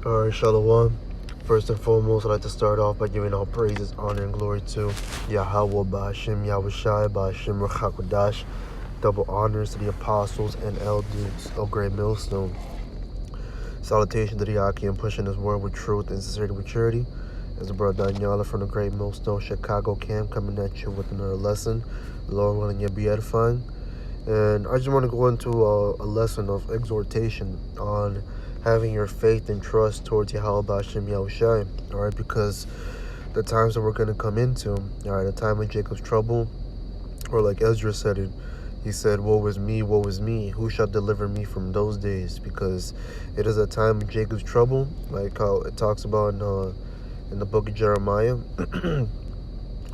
Alright, Shalom. First and foremost, I'd like to start off by giving all praises, honor, and glory to Yahweh Ba'ashem Yahushai Ba'ashem Rachakodash. Double honors to the apostles and elders of Great Millstone. Salutation to the Akim pushing his word with truth and sincerity with charity. As the brother Daniela from the Great Millstone Chicago camp coming at you with another lesson. Lord willing, you'll be edifying. And I just want to go into a lesson of exhortation on having your faith and trust towards Yahweh Ba'ashem Yahushai, alright, because the times that we're going to come into, alright, the time of Jacob's trouble, or like Ezra said it, he said, woe is me, who shall deliver me from those days? Because it is a time of Jacob's trouble, like how it talks about in the book of Jeremiah,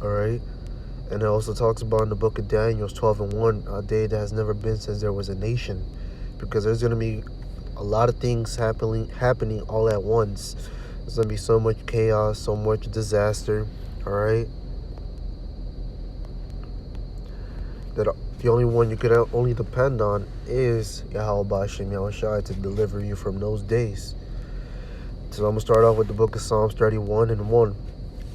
alright, and it also talks about in the book of Daniel 12:1, a day that has never been since there was a nation, because there's going to be a lot of things happening all at once. There's gonna be so much chaos, so much disaster, all right, that the only one you could only depend on is Yahweh Ba'ashem Yahushai to deliver you from those days. So I'm gonna start off with the book of Psalms 31:1.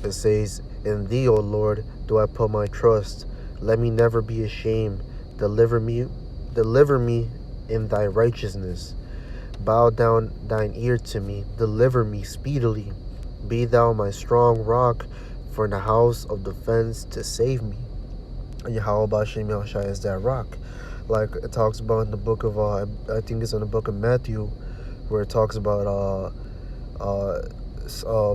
It says, in thee, O Lord, do I put my trust. Let me never be ashamed. Deliver me in thy righteousness. Bow down thine ear to me, deliver me speedily. Be thou my strong rock, for in the house of defense to save me. And Yahweh Ba'ashem Yahushai is that rock. Like it talks about in the book of, I think it's in the book of Matthew, where it talks about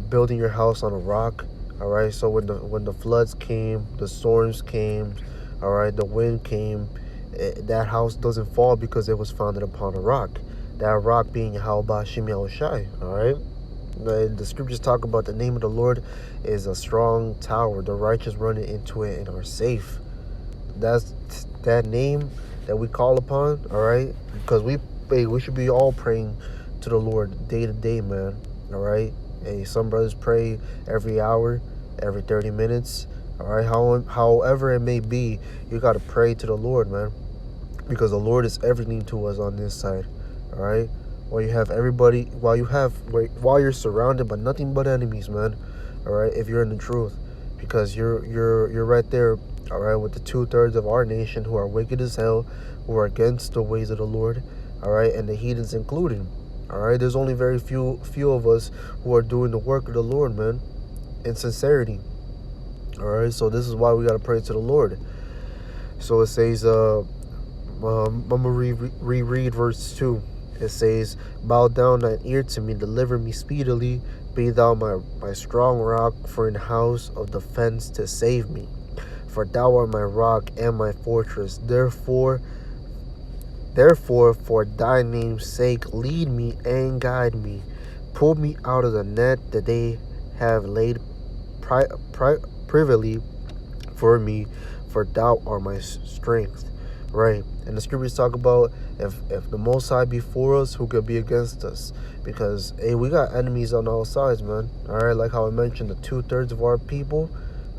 building your house on a rock. All right, so when the floods came, the storms came, all right, the wind came, that house doesn't fall because it was founded upon a rock. That rock being Yahweh Ba'ashem Yahushai, all right? The scriptures talk about the name of the Lord is a strong tower. The righteous run into it and are safe. That's that name that we call upon, all right? Because we should be all praying to the Lord day to day, man, all right? Hey, some brothers pray every hour, every 30 minutes, all right? However it may be, you got to pray to the Lord, man, because the Lord is everything to us on this side. All right, while you're surrounded by nothing but enemies, man. All right, if you're in the truth, because you're right there, all right, with the 2/3 of our nation who are wicked as hell, who are against the ways of the Lord, all right, and the heathens included. All right, there's only very few of us who are doing the work of the Lord, man, in sincerity. All right, so this is why we gotta pray to the Lord. So it says, I'm gonna reread verse 2. It says, bow down thine ear to me, deliver me speedily. Be thou my strong rock, for in the house of defense to save me. For thou art my rock and my fortress. Therefore, for thy name's sake, lead me and guide me. Pull me out of the net that they have laid privily for me, for thou art my strength. Right, and the scriptures talk about if the Most High be for us, who could be against us? Because hey, we got enemies on all sides, man. All right, like how I mentioned, the 2/3 of our people,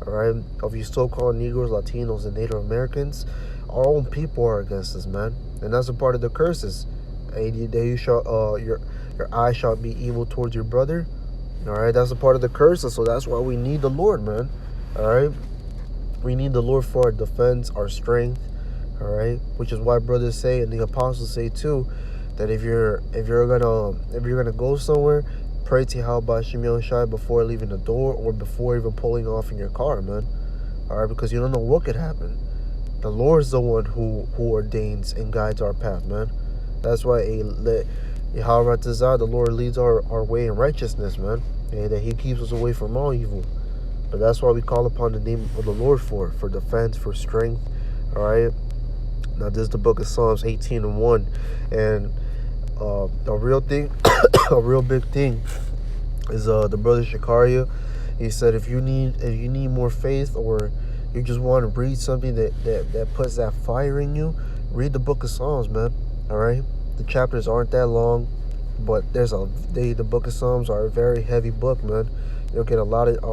all right, of you so-called Negroes, Latinos, and Native Americans, our own people are against us, man, and that's a part of the curses. Hey, you shall your eye shall be evil towards your brother. All right, that's a part of the curses. So that's why we need the Lord, man. All right, we need the Lord for our defense, our strength. All right, which is why brothers say and the apostles say too, that if you're gonna go somewhere, pray to Yahweh Ba'ashem Yahushai before leaving the door or before even pulling off in your car, man. All right, because you don't know what could happen. The Lord is the one who ordains and guides our path, man. That's why Yahweh Ratazah, the Lord leads our way in righteousness, man, and that He keeps us away from all evil. But that's why we call upon the name of the Lord for defense, for strength. All right. Now, this is the book of Psalms 18:1, and a real thing, a real big thing, is the brother Shakaria. He said, if you need more faith, or you just want to read something that puts that fire in you, read the book of Psalms, man. All right, the chapters aren't that long, but the book of Psalms are a very heavy book, man. You'll get a lot of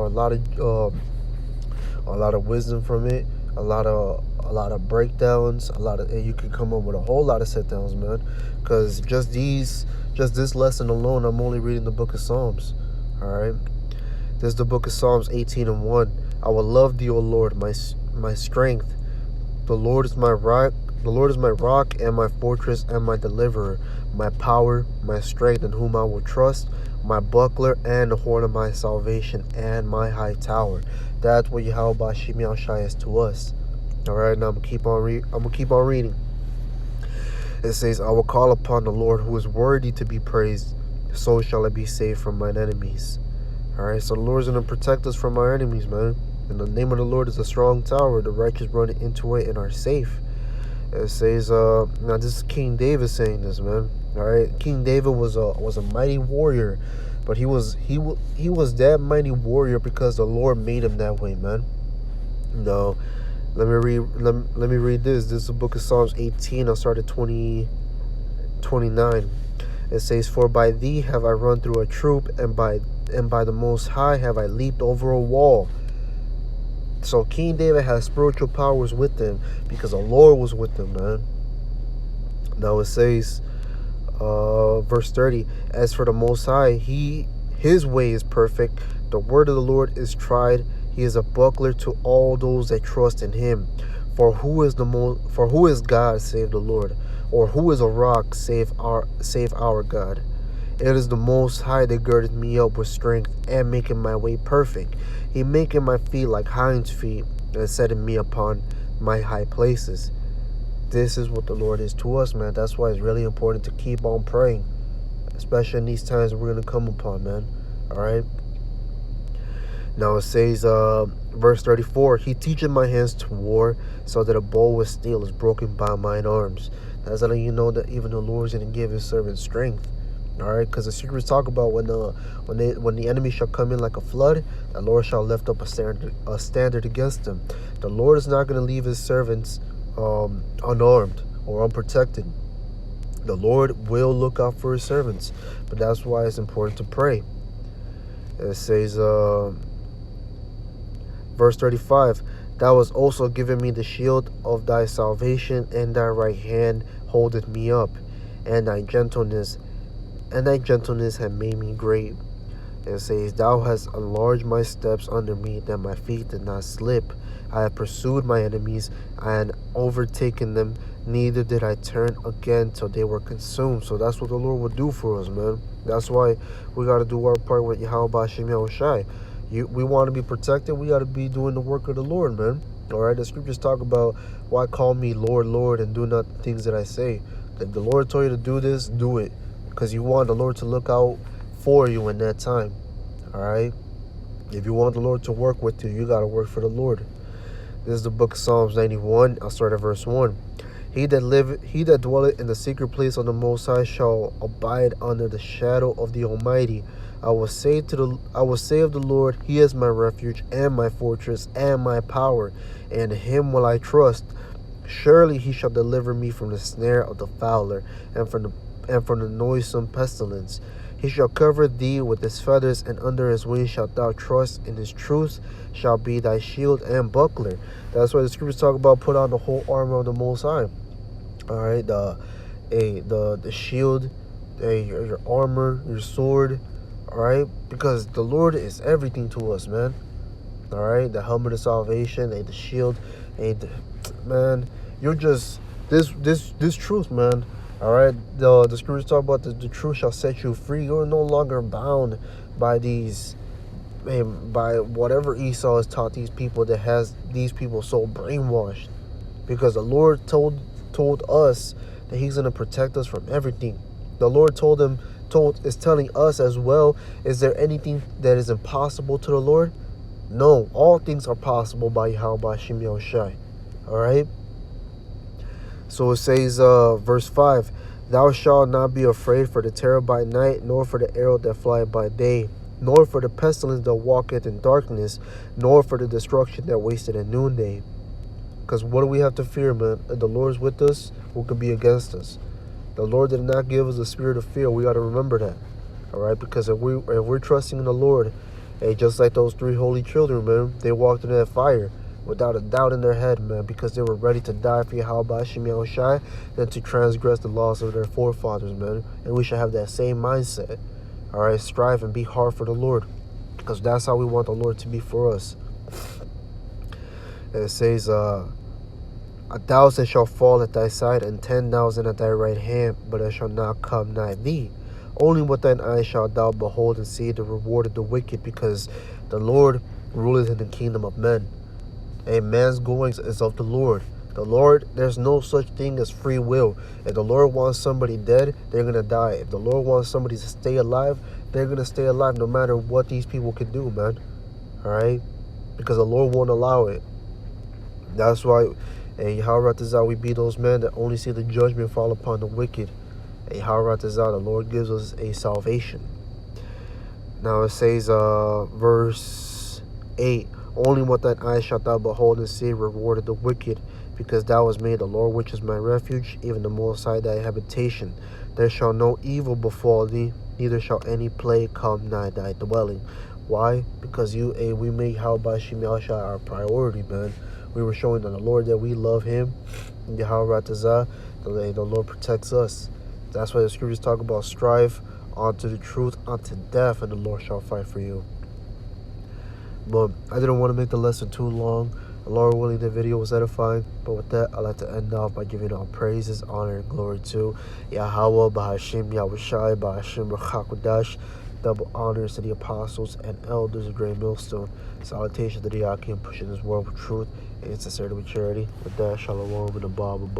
wisdom from it, a lot of lot of breakdowns, and you can come up with a whole lot of sit downs, man. Because just this lesson alone, I'm only reading the book of Psalms. All right, this is the book of Psalms 18:1. I will love thee, O Lord, my strength. The Lord is my rock. The Lord is my rock and my fortress and my deliverer, my power, my strength, in whom I will trust, my buckler and the horn of my salvation and my high tower. That's what Yahweh Shem Yahushai is to us. All right, now I'm gonna keep on reading. It says, I will call upon the Lord who is worthy to be praised. So shall I be saved from mine enemies. All right, so the Lord's gonna protect us from our enemies, man. And the name of the Lord is a strong tower. The righteous run into it and are safe. It says, now this is King David saying this, man. All right, King David was a mighty warrior, but he was that mighty warrior because the Lord made him that way, man. No, let me read this. This is the book of Psalms 18. I'll start at 29. It says, for by thee have I run through a troop, and by the Most High have I leaped over a wall. So King David has spiritual powers with him because the Lord was with him, man. Now it says, verse 30, as for the Most High, his way is perfect. The word of the Lord is tried. He is a buckler to all those that trust in him. For who is God save the Lord? Or who is a rock save our God? It is the Most High that girdeth me up with strength and maketh my way perfect. He maketh my feet like hinds' feet and setting me upon my high places. This is what the Lord is to us, man. That's why it's really important to keep on praying, especially in these times we're going to come upon, man. All right. Now it says, verse 34, he teacheth my hands to war, so that a bow with steel is broken by mine arms. That's letting you know that even the Lord is going to give his servant strength. All right, because the secrets talk about when the enemy shall come in like a flood, the Lord shall lift up a standard against them. The Lord is not going to leave his servants unarmed or unprotected. The Lord will look out for his servants, but that's why it's important to pray. It says, verse 35, thou hast also given me the shield of thy salvation, and thy right hand holdeth me up, and thy gentleness had made me great. It says, thou hast enlarged my steps under me, that my feet did not slip. I have pursued my enemies and overtaken them, neither did I turn again till they were consumed. So that's what the Lord will do for us, man. That's why we got to do our part with Yahweh Shem Yahushai. We want to be protected. We got to be doing the work of the Lord, man. All right, the scriptures talk about, why call me Lord, Lord, and do not the things that I say. If the Lord told you to do this, do it, because you want the Lord to look out for you in that time. All right, if you want the Lord to work with you, you got to work for the Lord. This is the book of Psalms 91. I'll start at verse 1. He that dwelleth in the secret place of the Most High shall abide under the shadow of the Almighty. I will say of the Lord, he is my refuge and my fortress and my power, and in him will I trust. Surely he shall deliver me from the snare of the fowler, and from the noisome pestilence. He shall cover thee with his feathers, and under his wings shalt thou trust. In his truth shall be thy shield and buckler. That's why the scriptures talk about put on the whole armor of the Most High. All right, the shield, your armor, your sword. All right, because the Lord is everything to us, man. All right, the helmet of salvation, the shield, man. You're just this truth, man. All right, the scriptures talk about the truth shall set you free. You're no longer bound by by whatever Esau has taught these people, that has these people so brainwashed. Because the Lord told us that he's going to protect us from everything. The Lord is telling us as well, is there anything that is impossible to the Lord? No, all things are possible by Yahweh Shem Yahushai. All right. So it says, verse 5, thou shalt not be afraid for the terror by night, nor for the arrow that flieth by day, nor for the pestilence that walketh in darkness, nor for the destruction that wasteth at noonday. Because what do we have to fear, man? If the Lord is with us, who could be against us? The Lord did not give us a spirit of fear. We got to remember that. All right, because if we're trusting in the Lord, hey, just like those 3 holy children, man, they walked in that fire. without a doubt in their head, man, because they were ready to die for Yahweh Hashem Yahushai than to transgress the laws of their forefathers, man. And we should have that same mindset. All right, strive and be hard for the Lord, because that's how we want the Lord to be for us. And it says, 1,000 shall fall at thy side, and 10,000 at thy right hand, but it shall not come nigh thee. Only with thine eyes shalt thou behold and see the reward of the wicked, because the Lord ruleth in the kingdom of men. A man's goings is of the Lord. The Lord, there's no such thing as free will. If the Lord wants somebody dead, they're going to die. If the Lord wants somebody to stay alive, they're going to stay alive no matter what these people can do, man. All right? Because the Lord won't allow it. That's why, and Yahweh Ratazah, we be those men that only see the judgment fall upon the wicked. And Yahweh Ratazah, the Lord gives us a salvation. Now it says, verse 8, only with thine eyes shalt thou behold and see reward of the wicked, because thou hast made the Lord, which is my refuge, even the Most High thy habitation. There shall no evil befall thee, neither shall any plague come nigh thy dwelling. Why? Because we made Yahweh Hashem Yahushai our priority, man. We were showing the Lord that we love him. Yahweh Ratazah, the Lord protects us. That's why the scriptures talk about strive unto the truth, unto death, and the Lord shall fight for you. But I didn't want to make the lesson too long. The Lord willing, the video was edifying. But with that, I'd like to end off by giving all praises, honor, and glory to Yahweh, Bahashim, Yahushai, Bahashim, Rachakodash. Double honors to the apostles and elders of Great Millstone. Salutation to the Yakim, pushing this world with truth and sincerity with charity. With that, shalom and above.